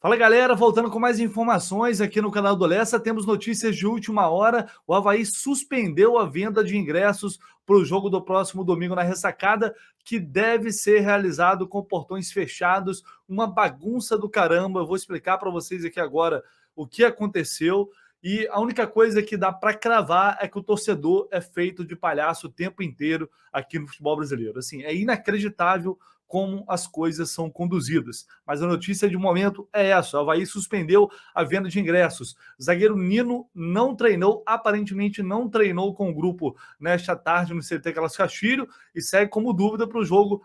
Fala galera, voltando com mais informações aqui no canal do Lessa, temos notícias de última hora. O Avaí suspendeu a venda de ingressos para o jogo do próximo domingo na Ressacada, que deve ser realizado com portões fechados, uma bagunça do caramba. Eu vou explicar para vocês aqui agora o que aconteceu. E a única coisa que dá para cravar é que o torcedor é feito de palhaço o tempo inteiro aqui no futebol brasileiro. Assim, é inacreditável como as coisas são conduzidas. Mas a notícia de momento é essa: o Avaí suspendeu a venda de ingressos. Zagueiro Nino não treinou, aparentemente não treinou com o grupo nesta tarde no CT Carlos Castilho e segue como dúvida para o jogo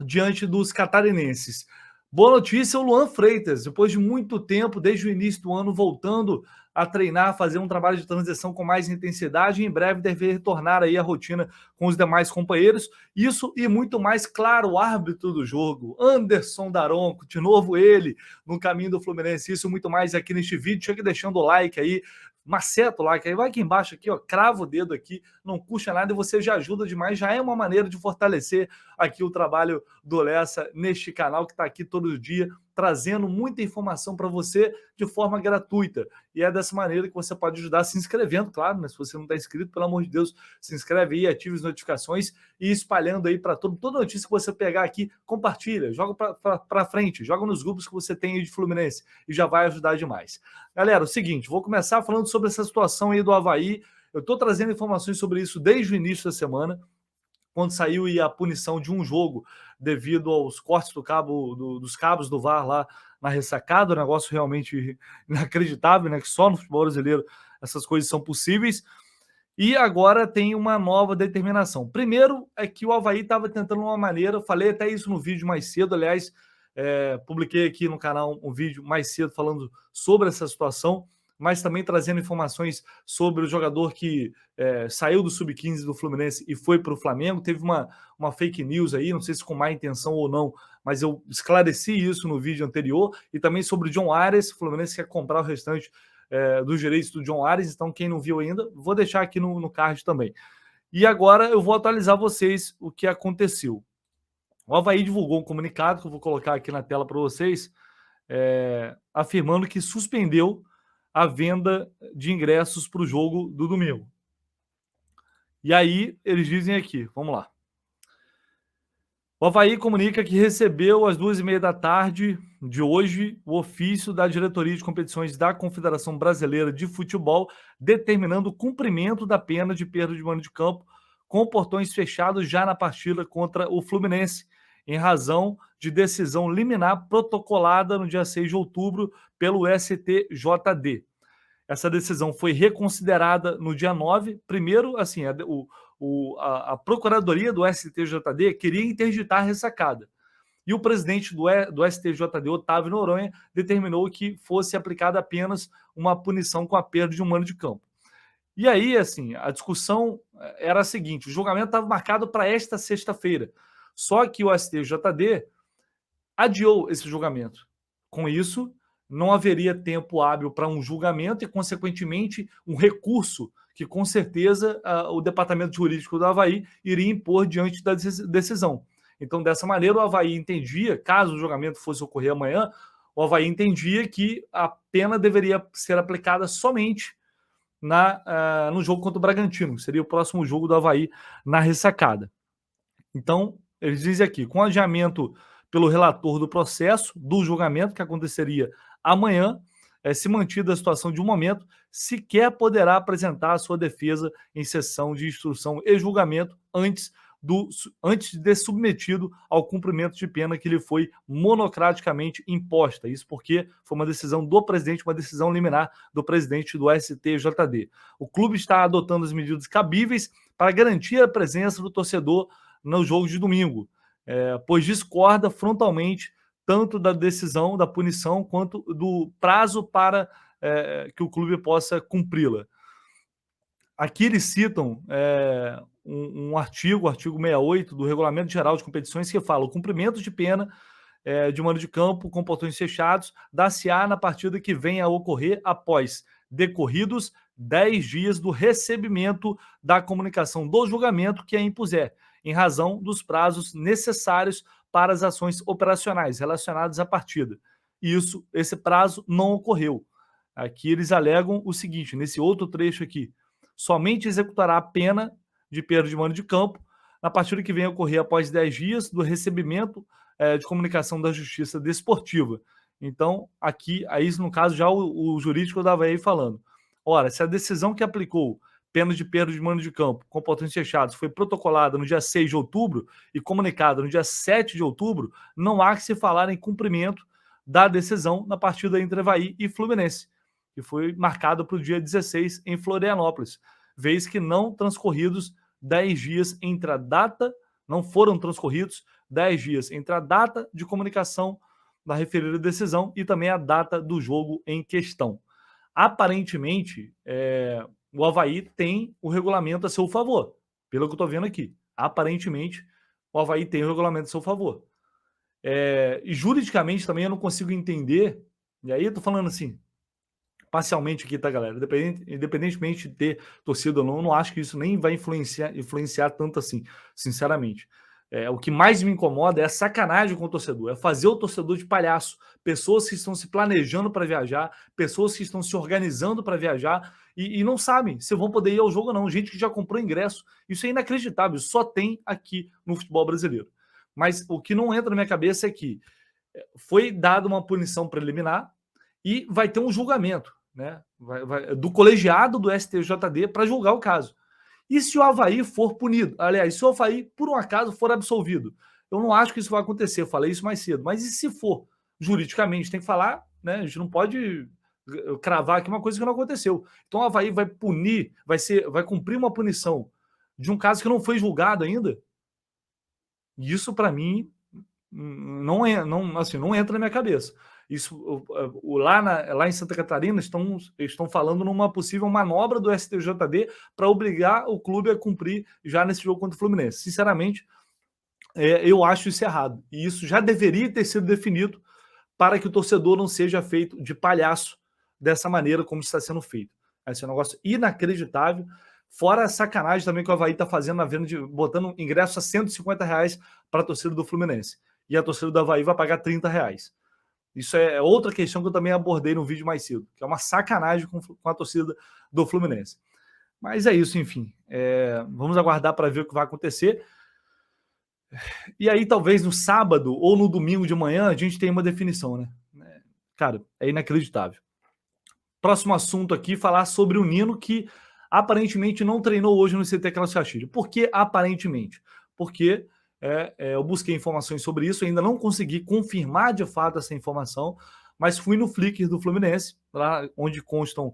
diante dos catarinenses. Boa notícia, o Luan Freitas, depois de muito tempo, desde o início do ano, voltando a treinar, fazer um trabalho de transição com mais intensidade, e em breve deve retornar aí à rotina com os demais companheiros. Isso e muito mais, claro, o árbitro do jogo, Anderson Daronco, de novo ele, no caminho do Fluminense. Isso muito mais aqui neste vídeo. Chega deixando o like aí, maceta o like aí, vai aqui embaixo aqui, ó, crava o dedo aqui, não custa nada e você já ajuda demais, já é uma maneira de fortalecer aqui o trabalho do Lessa neste canal que está aqui todo dia, trazendo muita informação para você de forma gratuita. E é dessa maneira que você pode ajudar se inscrevendo, claro, né? Se você não está inscrito, pelo amor de Deus, se inscreve aí, ative as notificações e espalhando aí para toda notícia que você pegar aqui, compartilha, joga para frente, joga nos grupos que você tem aí de Fluminense e já vai ajudar demais. Galera, o seguinte, vou começar falando sobre essa situação aí do Avaí. Eu estou trazendo informações sobre isso desde o início da semana, quando saiu a punição de um jogo devido aos cortes dos cabos do VAR lá na Ressacada, um negócio realmente inacreditável, né? Que só no futebol brasileiro essas coisas são possíveis. E agora tem uma nova determinação. Primeiro é que o Avaí estava tentando uma maneira, falei até isso no vídeo mais cedo, aliás, publiquei aqui no canal um vídeo mais cedo falando sobre essa situação, mas também trazendo informações sobre o jogador que saiu do Sub-15 do Fluminense e foi para o Flamengo. Teve uma fake news aí, não sei se com má intenção ou não, mas eu esclareci isso no vídeo anterior, e também sobre o John Arias. O Fluminense quer comprar o restante dos direitos do John Arias, então quem não viu ainda, vou deixar aqui no card também. E agora eu vou atualizar vocês o que aconteceu. O Avaí divulgou um comunicado, que eu vou colocar aqui na tela para vocês, afirmando que suspendeu a venda de ingressos para o jogo do domingo. E aí eles dizem aqui, vamos lá. O Avaí comunica que recebeu às 14h30 de hoje o ofício da Diretoria de Competições da Confederação Brasileira de Futebol, determinando o cumprimento da pena de perda de mando de campo com portões fechados já na partida contra o Fluminense, em razão de decisão liminar protocolada no dia 6 de outubro pelo STJD. Essa decisão foi reconsiderada no dia 9. Primeiro, assim, a Procuradoria do STJD queria interditar a ressacada. E o presidente do STJD, Otávio Noronha, determinou que fosse aplicada apenas uma punição com a perda de um mando de campo. E aí, assim, a discussão era a seguinte: o julgamento estava marcado para esta sexta-feira. Só que o STJD adiou esse julgamento. Com isso, não haveria tempo hábil para um julgamento e, consequentemente, um recurso que, com certeza, o Departamento Jurídico do Avaí iria impor diante da decisão. Então, dessa maneira, o Avaí entendia, caso o julgamento fosse ocorrer amanhã, o Avaí entendia que a pena deveria ser aplicada somente no jogo contra o Bragantino, que seria o próximo jogo do Avaí na ressacada. Então, eles dizem aqui, com adiamento pelo relator do processo, do julgamento, que aconteceria amanhã, se mantida a situação de um momento, sequer poderá apresentar a sua defesa em sessão de instrução e julgamento antes de submetido ao cumprimento de pena que lhe foi monocraticamente imposta. Isso porque foi uma decisão do presidente, uma decisão liminar do presidente do STJD. O clube está adotando as medidas cabíveis para garantir a presença do torcedor no jogo de domingo, pois discorda frontalmente tanto da decisão, da punição, quanto do prazo para que o clube possa cumpri-la. Aqui eles citam um artigo, o artigo 68 do Regulamento Geral de Competições, que fala: o cumprimento de pena de mando de campo com portões fechados dá-se-á na partida que venha a ocorrer após decorridos 10 dias do recebimento da comunicação do julgamento que a impuser, em razão dos prazos necessários para as ações operacionais relacionadas à partida. esse prazo não ocorreu. Aqui eles alegam o seguinte, nesse outro trecho aqui, somente executará a pena de perda de mando de campo na partida que vem a ocorrer após 10 dias do recebimento de comunicação da Justiça Desportiva. Então, aqui, aí no caso já o jurídico da Avaí falando. Ora, se a decisão que aplicou pena de perda de mando de campo com portões fechados foi protocolada no dia 6 de outubro e comunicada no dia 7 de outubro, não há que se falar em cumprimento da decisão na partida entre Avaí e Fluminense, que foi marcado para o dia 16 em Florianópolis, vez que não transcorridos 10 dias entre a data, não foram transcorridos 10 dias entre a data de comunicação da referida decisão e também a data do jogo em questão. Aparentemente, o Avaí tem o regulamento a seu favor, pelo que eu estou vendo aqui. Aparentemente, o Avaí tem o regulamento a seu favor. E juridicamente também eu não consigo entender, e aí eu estou falando assim, parcialmente aqui, tá, galera? Independentemente de ter torcida ou não, eu não acho que isso nem vai influenciar tanto assim, sinceramente. O que mais me incomoda é a sacanagem com o torcedor, é fazer o torcedor de palhaço. Pessoas que estão se planejando para viajar, pessoas que estão se organizando para viajar e não sabem se vão poder ir ao jogo ou não. Gente que já comprou ingresso. Isso é inacreditável, só tem aqui no futebol brasileiro. Mas o que não entra na minha cabeça é que foi dada uma punição preliminar e vai ter um julgamento, né, do colegiado do STJD para julgar o caso. E se o Avaí for punido? Aliás, se o Avaí, por um acaso, for absolvido? Eu não acho que isso vai acontecer, eu falei isso mais cedo. Mas e se for? Juridicamente, tem que falar, né? A gente não pode cravar aqui uma coisa que não aconteceu. Então o Avaí vai punir, vai cumprir uma punição de um caso que não foi julgado ainda? E isso, para mim, não entra na minha cabeça. Isso, lá em Santa Catarina estão falando numa possível manobra do STJD para obrigar o clube a cumprir já nesse jogo contra o Fluminense. Sinceramente, eu acho isso errado. E isso já deveria ter sido definido para que o torcedor não seja feito de palhaço dessa maneira como está sendo feito. Esse é um negócio inacreditável. Fora a sacanagem também que o Avaí está fazendo na venda, botando ingresso a R$150 para a torcida do Fluminense. E a torcida do Avaí vai pagar R$30. Isso é outra questão que eu também abordei no vídeo mais cedo, que é uma sacanagem com a torcida do Fluminense. Mas é isso, enfim. Vamos aguardar para ver o que vai acontecer. E aí, talvez no sábado ou no domingo de manhã, a gente tenha uma definição, né? Cara, é inacreditável. Próximo assunto aqui, falar sobre o Nino, que aparentemente não treinou hoje no CT Carlos Castilho. Por que aparentemente? Porque eu busquei informações sobre isso, ainda não consegui confirmar de fato essa informação, mas fui no Flickr do Fluminense, lá onde consta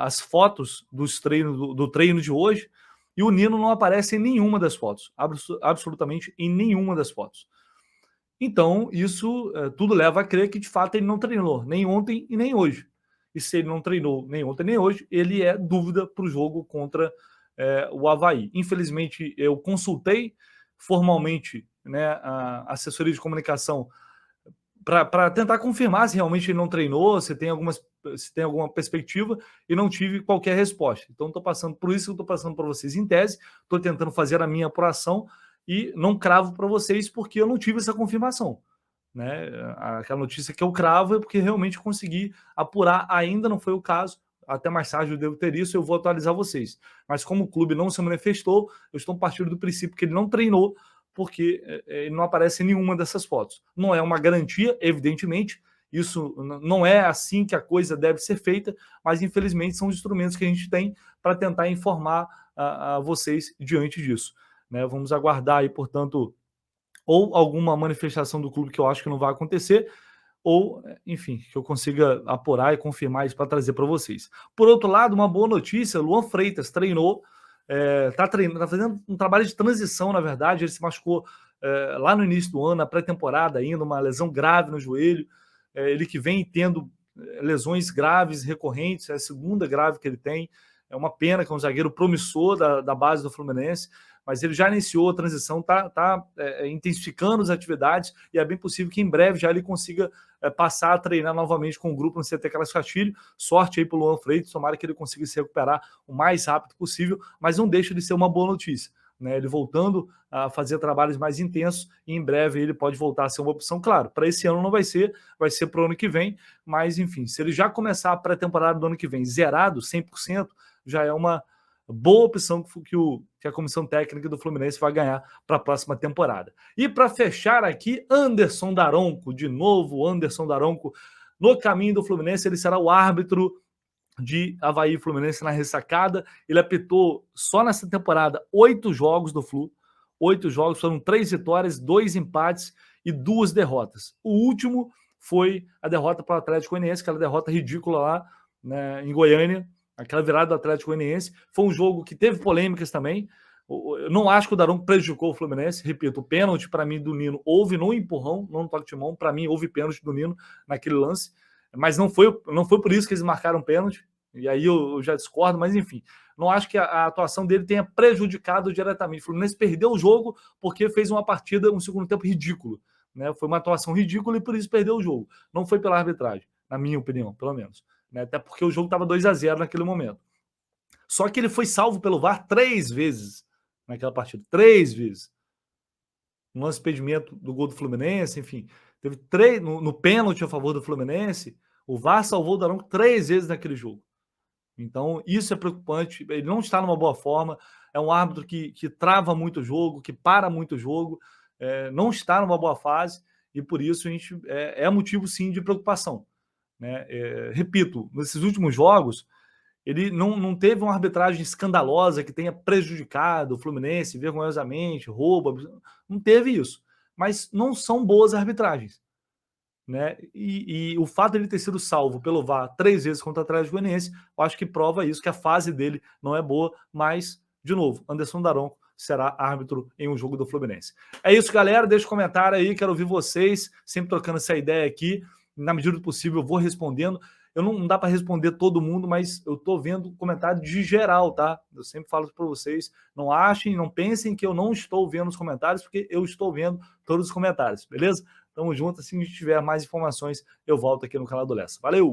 as fotos do treino de hoje, e o Nino não aparece em nenhuma das fotos, absolutamente em nenhuma das fotos. Então, isso tudo leva a crer que de fato ele não treinou, nem ontem e nem hoje. E se ele não treinou nem ontem nem hoje, ele é dúvida para o jogo contra o Avaí. Infelizmente, eu consultei formalmente, né, a assessoria de comunicação para tentar confirmar se realmente ele não treinou, se tem alguma perspectiva, e não tive qualquer resposta. Então, estou passando por isso que eu estou passando para vocês em tese, estou tentando fazer a minha apuração e não cravo para vocês porque eu não tive essa confirmação. Né? Aquela notícia que eu cravo é porque realmente consegui apurar, ainda não foi o caso. Até mais tarde eu devo ter isso, eu vou atualizar vocês. Mas como o clube não se manifestou, eu estou partindo do princípio que ele não treinou, porque ele não aparece em nenhuma dessas fotos. Não é uma garantia, evidentemente, isso não é assim que a coisa deve ser feita, mas infelizmente são os instrumentos que a gente tem para tentar informar a vocês diante disso. Né? Vamos aguardar aí, portanto, ou alguma manifestação do clube que eu acho que não vai acontecer, ou, enfim, que eu consiga apurar e confirmar isso para trazer para vocês. Por outro lado, uma boa notícia, Luan Freitas treinou, está fazendo um trabalho de transição, na verdade, ele se machucou lá no início do ano, na pré-temporada ainda, uma lesão grave no joelho, ele que vem tendo lesões graves, recorrentes, é a segunda grave que ele tem, é uma pena que é um zagueiro promissor da base do Fluminense, mas ele já iniciou a transição, está intensificando as atividades e é bem possível que em breve já ele consiga passar a treinar novamente com o grupo no CT Carlos Castilho. Sorte aí para o Luan Freitas, tomara que ele consiga se recuperar o mais rápido possível, mas não deixa de ser uma boa notícia. né? Ele voltando a fazer trabalhos mais intensos, e em breve ele pode voltar a ser uma opção. Claro, para esse ano não vai ser para o ano que vem, mas enfim, se ele já começar a pré-temporada do ano que vem zerado, 100%, já é uma boa opção que a comissão técnica do Fluminense vai ganhar para a próxima temporada. E para fechar aqui, Anderson Daronco, de novo, Anderson Daronco no caminho do Fluminense, ele será o árbitro de Avaí e Fluminense na ressacada. Ele apitou só nessa temporada 8 jogos do Flu, 8 jogos, foram 3 vitórias, 2 empates e 2 derrotas. O último foi a derrota para o Atlético Goianiense, aquela derrota ridícula lá, né, em Goiânia, aquela virada do Atlético Goianiense. Foi um jogo que teve polêmicas também. Eu não acho que o Daronco prejudicou o Fluminense. Repito, o pênalti para mim do Nino houve no empurrão, não no toque de mão. Para mim houve pênalti do Nino naquele lance, mas não foi por isso que eles marcaram pênalti. E aí eu já discordo, mas enfim, não acho que a atuação dele tenha prejudicado diretamente. O Fluminense perdeu o jogo porque fez uma partida, um segundo tempo ridículo, né? Foi uma atuação ridícula e por isso perdeu o jogo. Não foi pela arbitragem, na minha opinião, pelo menos, né? Até porque o jogo estava 2-0 naquele momento. Só que ele foi salvo pelo VAR 3 vezes naquela partida, 3 vezes. No lance de impedimento do gol do Fluminense, enfim, teve 3 no pênalti a favor do Fluminense. O VAR salvou o Daronco 3 vezes naquele jogo. Então, isso é preocupante. Ele não está numa boa forma. É um árbitro que trava muito o jogo, que para muito o jogo, não está numa boa fase, e por isso a gente é motivo sim de preocupação, né? Repito, nesses últimos jogos, ele não teve uma arbitragem escandalosa que tenha prejudicado o Fluminense vergonhosamente, roubo, não teve isso. Mas não são boas arbitragens, né? E o fato de ele ter sido salvo pelo VAR 3 vezes contra o Atlético Goianiense, eu acho que prova isso, que a fase dele não é boa, mas, de novo, Anderson Daronco será árbitro em um jogo do Fluminense. É isso, galera, deixa um comentário aí, quero ouvir vocês, sempre trocando essa ideia aqui, na medida do possível eu vou respondendo. Eu não dá para responder todo mundo, mas eu tô vendo comentário de geral, tá? Eu sempre falo para vocês, não achem, não pensem que eu não estou vendo os comentários, porque eu estou vendo todos os comentários, beleza? Tamo junto, assim que a gente tiver mais informações, eu volto aqui no canal do Lessa. Valeu!